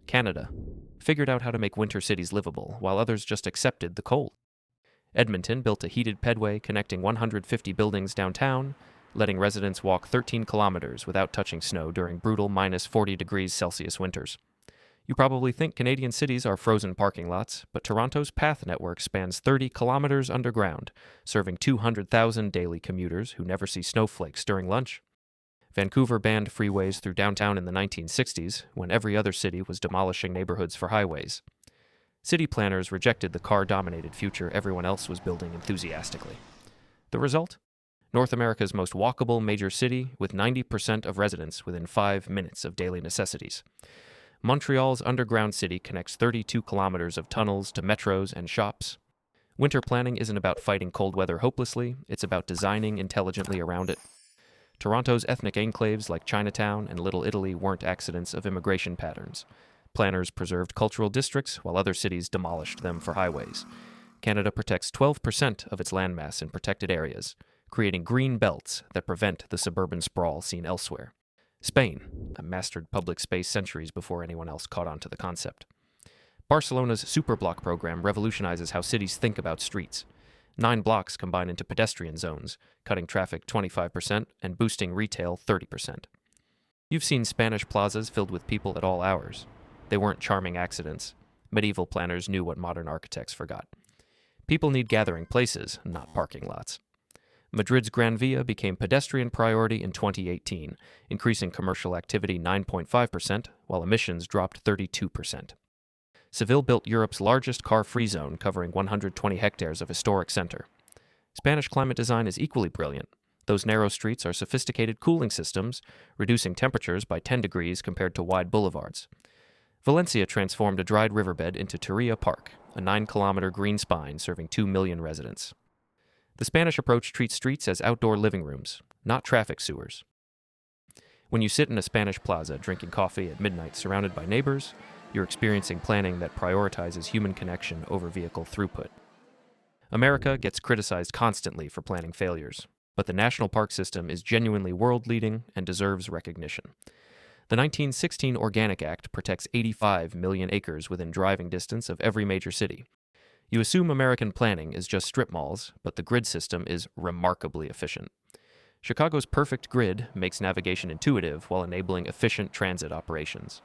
Canada figured out how to make winter cities livable, while others just accepted the cold. Edmonton built a heated pedway connecting 150 buildings downtown, letting residents walk 13 kilometers without touching snow during brutal minus 40 degrees Celsius winters. You probably think Canadian cities are frozen parking lots, but Toronto's path network spans 30 kilometers underground, serving 200,000 daily commuters who never see snowflakes during lunch. Vancouver banned freeways through downtown in the 1960s, when every other city was demolishing neighborhoods for highways. City planners rejected the car-dominated future everyone else was building enthusiastically. The result? North America's most walkable major city with 90% of residents within 5 minutes of daily necessities. Montreal's underground city connects 32 kilometers of tunnels to metros and shops. Winter planning isn't about fighting cold weather hopelessly, it's about designing intelligently around it. Toronto's ethnic enclaves like Chinatown and Little Italy weren't accidents of immigration patterns. Planners preserved cultural districts while other cities demolished them for highways. Canada protects 12% of its landmass in protected areas, creating green belts that prevent the suburban sprawl seen elsewhere. Spain mastered public space centuries before anyone else caught on to the concept. Barcelona's superblock program revolutionizes how cities think about streets. 9 blocks combine into pedestrian zones, cutting traffic 25% and boosting retail 30%. You've seen Spanish plazas filled with people at all hours. They weren't charming accidents. Medieval planners knew what modern architects forgot. People need gathering places, not parking lots. Madrid's Gran Via became pedestrian priority in 2018, increasing commercial activity 9.5%, while emissions dropped 32%. Seville built Europe's largest car-free zone, covering 120 hectares of historic center. Spanish climate design is equally brilliant. Those narrow streets are sophisticated cooling systems, reducing temperatures by 10 degrees compared to wide boulevards. Valencia transformed a dried riverbed into Turia Park, a 9-kilometer green spine serving 2 million residents. The Spanish approach treats streets as outdoor living rooms, not traffic sewers. When you sit in a Spanish plaza drinking coffee at midnight surrounded by neighbors, you're experiencing planning that prioritizes human connection over vehicle throughput. America gets criticized constantly for planning failures, but the national park system is genuinely world-leading and deserves recognition. The 1916 Organic Act protects 85 million acres within driving distance of every major city. You assume American planning is just strip malls, but the grid system is remarkably efficient. Chicago's perfect grid makes navigation intuitive while enabling efficient transit operations.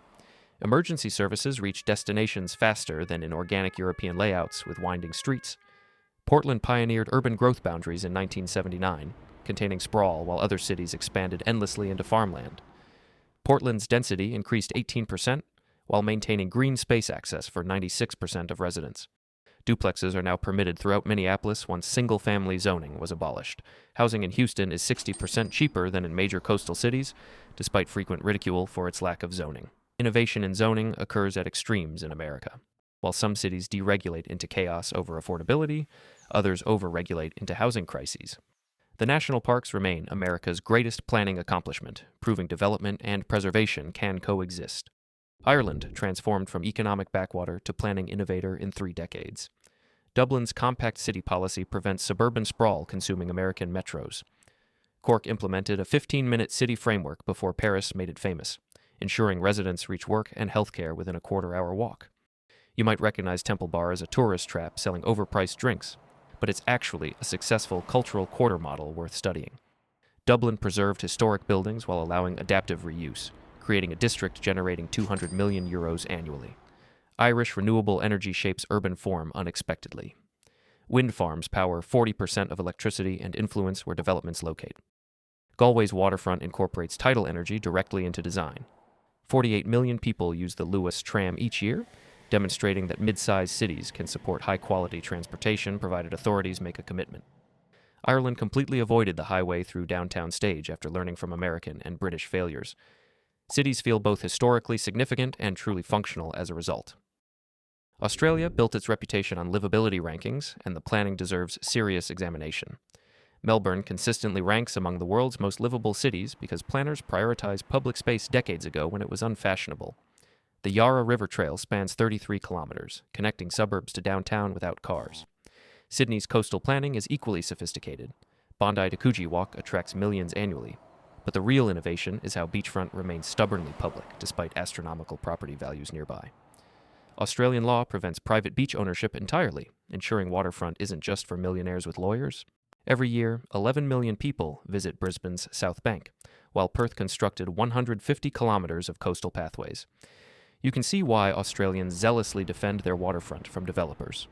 Emergency services reach destinations faster than in organic European layouts with winding streets. Portland pioneered urban growth boundaries in 1979, containing sprawl while other cities expanded endlessly into farmland. Portland's density increased 18%, while maintaining green space access for 96% of residents. Duplexes are now permitted throughout Minneapolis once single-family zoning was abolished. Housing in Houston is 60% cheaper than in major coastal cities, despite frequent ridicule for its lack of zoning. Innovation in zoning occurs at extremes in America. While some cities deregulate into chaos over affordability, others overregulate into housing crises. The national parks remain America's greatest planning accomplishment, proving development and preservation can coexist. Ireland transformed from economic backwater to planning innovator in 3 decades. Dublin's compact city policy prevents suburban sprawl consuming American metros. Cork implemented a 15-minute city framework before Paris made it famous, ensuring residents reach work and healthcare within a quarter-hour walk. You might recognize Temple Bar as a tourist trap selling overpriced drinks, but it's actually a successful cultural quarter model worth studying. Dublin preserved historic buildings while allowing adaptive reuse, creating a district generating €200 million annually. Irish renewable energy shapes urban form unexpectedly. Wind farms power 40% of electricity and influence where developments locate. Galway's waterfront incorporates tidal energy directly into design. 48 million people use the Luas tram each year, demonstrating that mid-sized cities can support high-quality transportation provided authorities make a commitment. Ireland completely avoided the highway through downtown stage after learning from American and British failures. Cities feel both historically significant and truly functional as a result. Australia built its reputation on livability rankings, and the planning deserves serious examination. Melbourne consistently ranks among the world's most livable cities because planners prioritized public space decades ago when it was unfashionable. The Yarra River Trail spans 33 kilometers, connecting suburbs to downtown without cars. Sydney's coastal planning is equally sophisticated. Bondi to Coogee Walk attracts millions annually. But the real innovation is how beachfront remains stubbornly public, despite astronomical property values nearby. Australian law prevents private beach ownership entirely, ensuring waterfront isn't just for millionaires with lawyers. Every year, 11 million people visit Brisbane's South Bank, while Perth constructed 150 kilometres of coastal pathways. You can see why Australians zealously defend their waterfront from developers.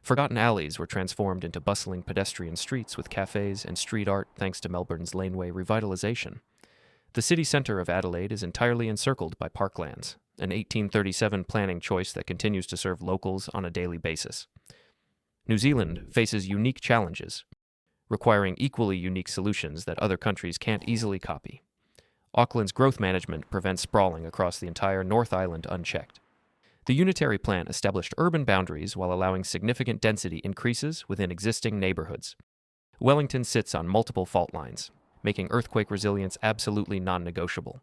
Forgotten alleys were transformed into bustling pedestrian streets with cafes and street art thanks to Melbourne's laneway revitalisation. The city centre of Adelaide is entirely encircled by parklands, an 1837 planning choice that continues to serve locals on a daily basis. New Zealand faces unique challenges, requiring equally unique solutions that other countries can't easily copy. Auckland's growth management prevents sprawling across the entire North Island unchecked. The unitary plan established urban boundaries while allowing significant density increases within existing neighborhoods. Wellington sits on multiple fault lines, making earthquake resilience absolutely non-negotiable.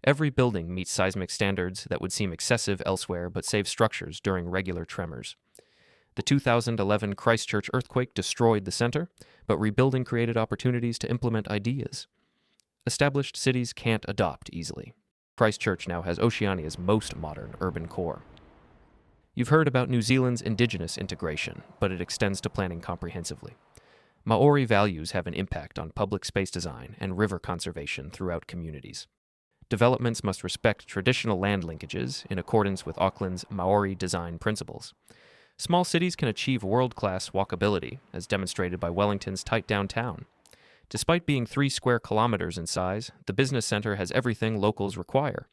Every building meets seismic standards that would seem excessive elsewhere but save structures during regular tremors. The 2011 Christchurch earthquake destroyed the center, but rebuilding created opportunities to implement ideas. Established cities can't adopt easily. Christchurch now has Oceania's most modern urban core. You've heard about New Zealand's indigenous integration, but it extends to planning comprehensively. Maori values have an impact on public space design and river conservation throughout communities. Developments must respect traditional land linkages in accordance with Auckland's Maori design principles. Small cities can achieve world-class walkability, as demonstrated by Wellington's tight downtown. Despite being 3 square kilometers in size, the business center has everything locals require.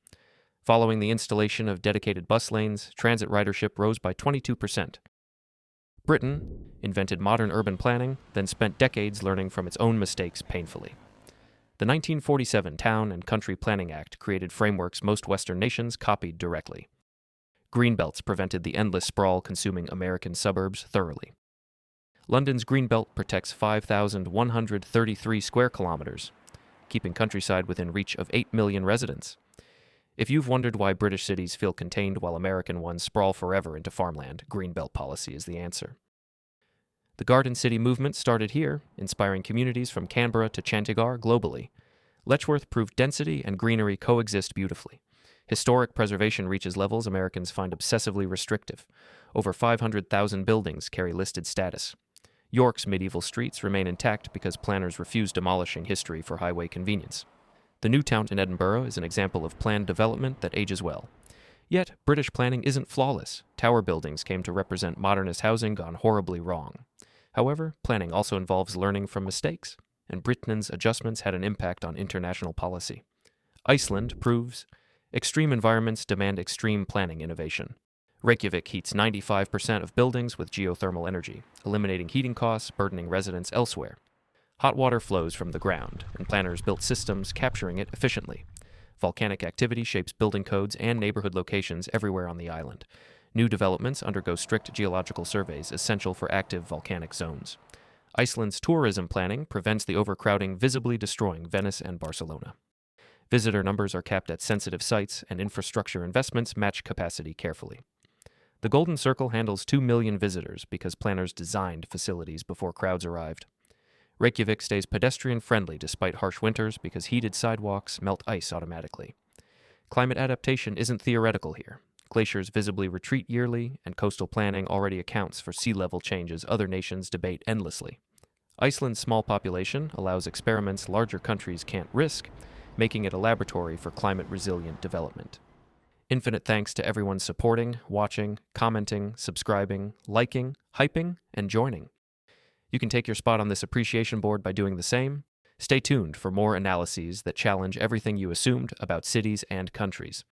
Following the installation of dedicated bus lanes, transit ridership rose by 22%. Britain invented modern urban planning, then spent decades learning from its own mistakes painfully. The 1947 Town and Country Planning Act created frameworks most Western nations copied directly. Greenbelts prevented the endless sprawl consuming American suburbs thoroughly. London's Greenbelt protects 5,133 square kilometers, keeping countryside within reach of 8 million residents. If you've wondered why British cities feel contained while American ones sprawl forever into farmland, Greenbelt policy is the answer. The Garden City movement started here, inspiring communities from Canberra to Chandigarh globally. Letchworth proved density and greenery coexist beautifully. Historic preservation reaches levels Americans find obsessively restrictive. Over 500,000 buildings carry listed status. York's medieval streets remain intact because planners refuse demolishing history for highway convenience. The new town in Edinburgh is an example of planned development that ages well. Yet, British planning isn't flawless. Tower buildings came to represent modernist housing gone horribly wrong. However, planning also involves learning from mistakes, and Britain's adjustments had an impact on international policy. Iceland proves extreme environments demand extreme planning innovation. Reykjavik heats 95% of buildings with geothermal energy, eliminating heating costs, burdening residents elsewhere. Hot water flows from the ground, and planners built systems capturing it efficiently. Volcanic activity shapes building codes and neighborhood locations everywhere on the island. New developments undergo strict geological surveys essential for active volcanic zones. Iceland's tourism planning prevents the overcrowding visibly destroying Venice and Barcelona. Visitor numbers are capped at sensitive sites, and infrastructure investments match capacity carefully. The Golden Circle handles 2 million visitors because planners designed facilities before crowds arrived. Reykjavik stays pedestrian-friendly despite harsh winters because heated sidewalks melt ice automatically. Climate adaptation isn't theoretical here. Glaciers visibly retreat yearly, and coastal planning already accounts for sea level changes other nations debate endlessly. Iceland's small population allows experiments larger countries can't risk, making it a laboratory for climate-resilient development. Infinite thanks to everyone supporting, watching, commenting, subscribing, liking, hyping, and joining. You can take your spot on this appreciation board by doing the same. Stay tuned for more analyses that challenge everything you assumed about cities and countries.